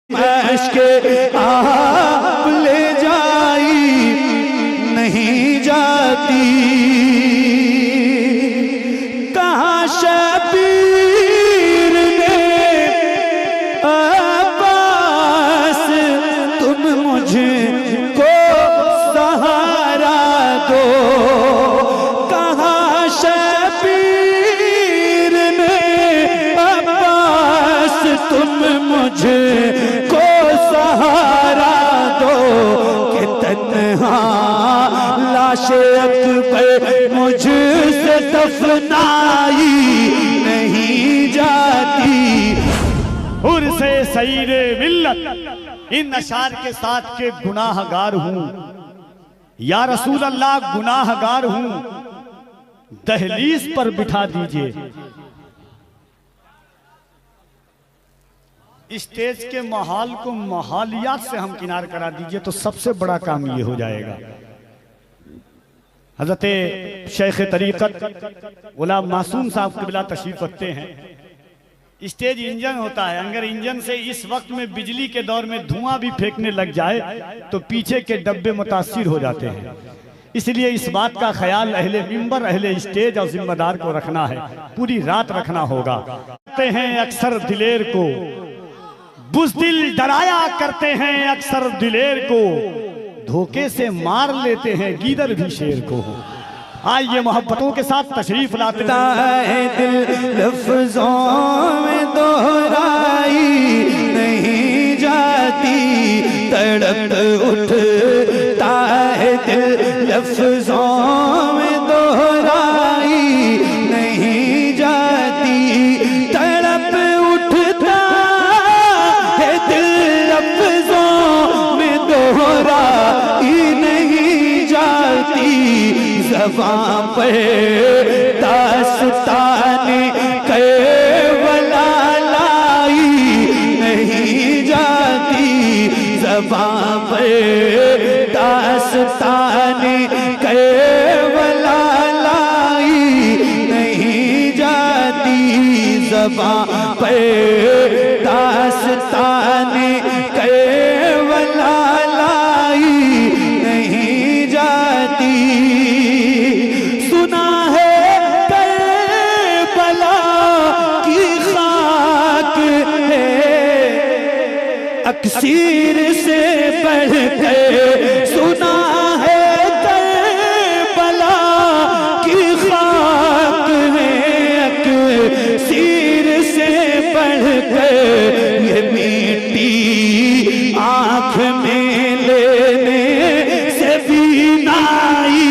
مشک آپ لے جائی نہیں جاتی، کہاں شبیر نے عباس تم مجھ کو سہارا دو، کہاں شبیر نے عباس تم مجھ کو سہارا دو، کہ تنہا لاش اکبر مجھ سے دفنائی نہیں جاتی۔ عرس سعید ملت ان اشعار کے ساتھ کہ گناہ گار ہوں یا رسول اللہ، گناہ گار ہوں، دہلیز پر بٹھا دیجئے، اسٹیج کے محال کو محالیات سے ہم کنار کرا دیجئے تو سب سے بڑا کام یہ ہو جائے گا۔ حضرت شیخ طریقت غلام معصوم صاحب قبلہ تشریف رکھتے ہیں۔ اسٹیج انجن ہوتا ہے، اگر انجن سے اس وقت میں بجلی کے دور میں دھواں بھی پھینکنے لگ جائے تو پیچھے کے ڈبے متاثر ہو جاتے ہیں، اس لیے اس بات کا خیال اہل منبر، اہل اسٹیج اور ذمہ دار کو رکھنا ہے، پوری رات رکھنا ہوگا۔ کہتے ہیں اکثر دلیر کو بزدل ڈرایا کرتے ہیں، اکثر دلیر کو دھوکے سے مار لیتے ہیں، گیدڑ بھی شیر کو۔ آئیے محبتوں کے ساتھ تشریف لاتے ہیں، دل لفظوں میں دہرائی نہیں جاتی، تڑپ اٹھتا ہے دل لفظوں میں دہرائی نہیں جاتی، تڑپ اٹھتا ہے دل لفظوں میں دہرائی نہیں جاتی، زبان پہ داستان کربلا لائی نہیں جاتی، زبان پہ داستان کربلا لائی نہیں جاتی، زبان پہ داستان کربلا لائی نہیں جاتی۔ سنا ہے کربلا کی خاک ہے اکسیر سے بڑھ کر، سنا ہے کربلا کی خاک ہے اکسیر سے بڑھ کر، یہ میٹی آنکھ میں لینے سے بینائی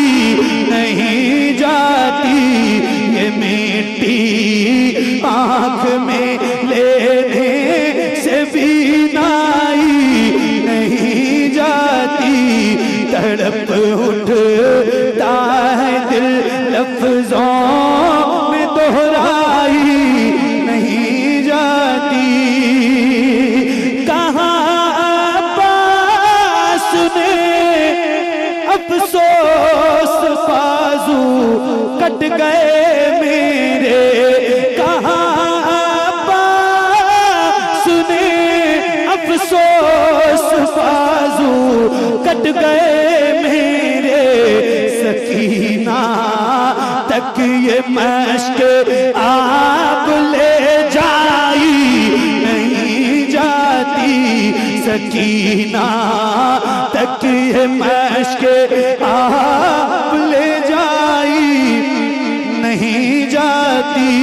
نہیں جاتی، یہ میٹی آنکھ میں لینے سے بینائی نہیں جاتی، تڑپ اٹھتا ہے دل لفظوں میں دہرائی نہیں جاتی، کہاں عباس نے افسوس بازو کٹ گئے میرے، کہاں عباس نے افسوس بازو کٹ گئے میرے، سکینہ تک یہ مشک آپ لے جائی نہیں جاتی، سکینہ تک یہ مشک آپ لے جائی نہیں جاتی،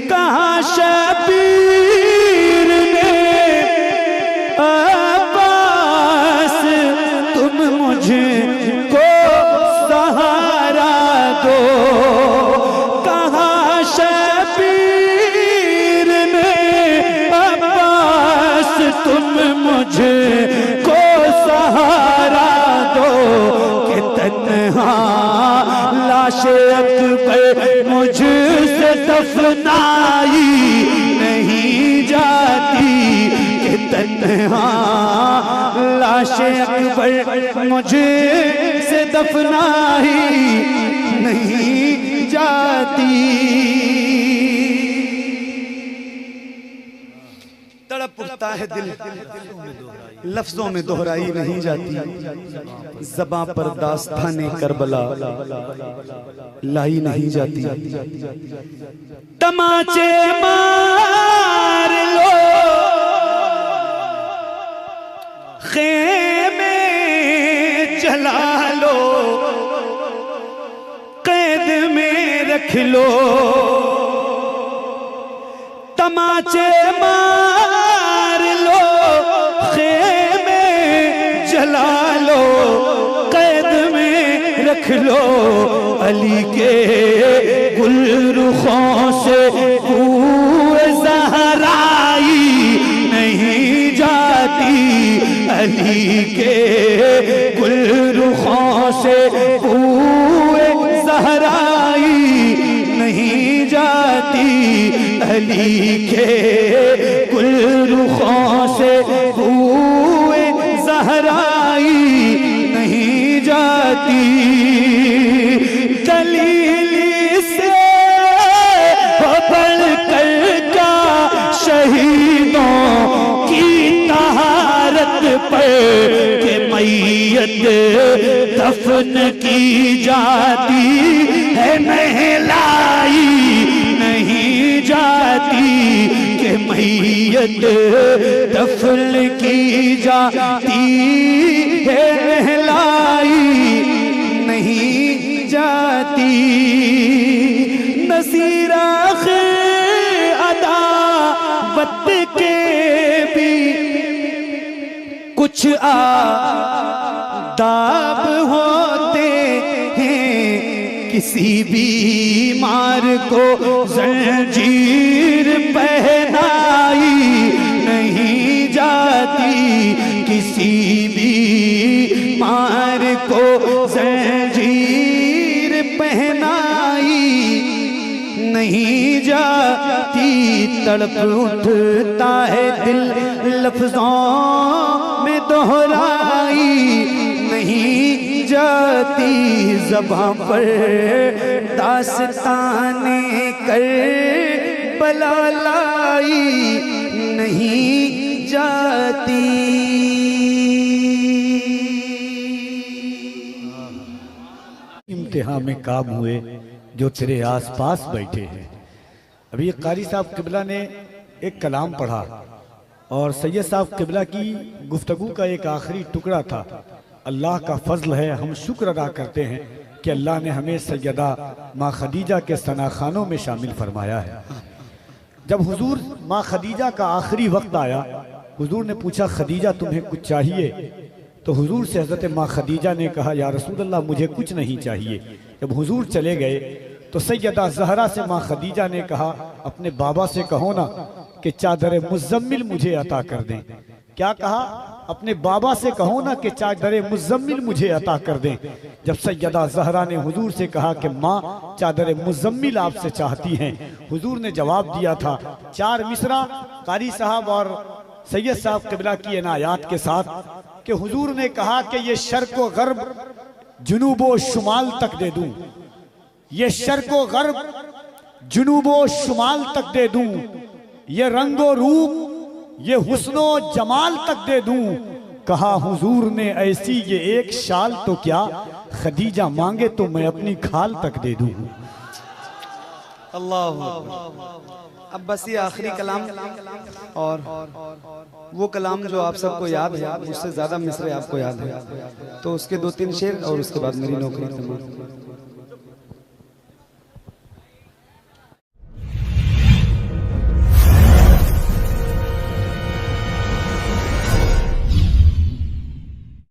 کہاں شبیر نے عباس تم مجھ کو سہارا دو، کہاں شبیر نے عباس تم مجھ کو سہارا دو، کہ تنہا لاش اکبر مجھ سے دفنائی نہیں جاتی، کہ تنہا لاش اکبر مجھ سے دفنائی نہیں جاتی۔ تڑپ اٹھتا ہے دل لفظوں میں دہرائی نہیں جاتی زباں پر داستان کربلا لائی نہیں جاتی تماچے مار لو خیمے جلا لو قید میں رکھ لو تماچے مار لو خیمے جلا لو قید میں رکھ لو علی کے گل رخوں سے بو زہرائی نہیں جاتی علی کے گل رخوں سے بو زہرائی نہیں جاتی علی کے گل رخوں سے بو زہرائی نہیں جاتی دلیلی سے بڑھ کر کیا شہیدوں کی طہارت پر کہ میت دفن کی جاتی ہے نہلائی نہیں جاتی کہ میت دفن کی جاتی ہے نہلائی نہیں جاتی نصیر آخر عداوت کے بھی کچھ آداب ہوتے ہیں کسی بیمار کو زنجیر پہنائی نہیں جاتی کسی بیمار کو زنجیر پہنائی نہیں جاتی تڑپ اٹھتا ہے دل لفظوں میں دہرائی نہیں جاتی زباں پر داستان کربلا لائی نہیں جاتی امتحان میں کام ہوئے جو تیرے آس پاس بیٹھے ہیں. ابھی قاری صاحب قبلہ نے ایک کلام پڑھا اور سید صاحب قبلہ کی گفتگو کا ایک آخری ٹکڑا تھا. اللہ کا فضل ہے ہم شکر ادا کرتے ہیں کہ اللہ نے ہمیں سیدہ ماں خدیجہ کے ثناخانوں میں شامل فرمایا ہے. جب حضور ماں خدیجہ کا آخری وقت آیا حضور نے پوچھا خدیجہ تمہیں کچھ چاہیے تو حضور سے حضرت ماں خدیجہ نے کہا یا رسول اللہ مجھے کچھ نہیں چاہیے. جب حضور چلے گئے تو سیدہ زہرا سے ماں خدیجہ نے کہا اپنے بابا سے کہو نا کہ چادر مزمل مجھے عطا کر دیں. کیا کہا؟ اپنے بابا سے کہو نا کہ چادر مزمل مجھے عطا کر دیں. جب سیدہ زہرا نے حضور سے کہا کہ ماں چادر مزمل آپ سے چاہتی ہیں حضور نے جواب دیا تھا 4 مصرع قاری صاحب اور سید صاحب قبلہ کی عنایات کے ساتھ کہ حضور نے کہا کہ یہ شرق و غرب جنوب و شمال تک دے دوں یہ شرق و غرب جنوب و شمال تک دے دوں یہ رنگ و روپ یہ حسن و جمال تک دے دوں. کہا حضور نے ایسی یہ ایک شال تو کیا خدیجہ مانگے تو میں اپنی کھال تک دے دوں. اللہ اب بس یہ آخری کلام اور وہ کلام جو آپ سب کو یاد ہے اس سے زیادہ مصرع آپ کو یاد ہے تو اس کے 2-3 شعر اور اس کے بعد میری نوکری تمام.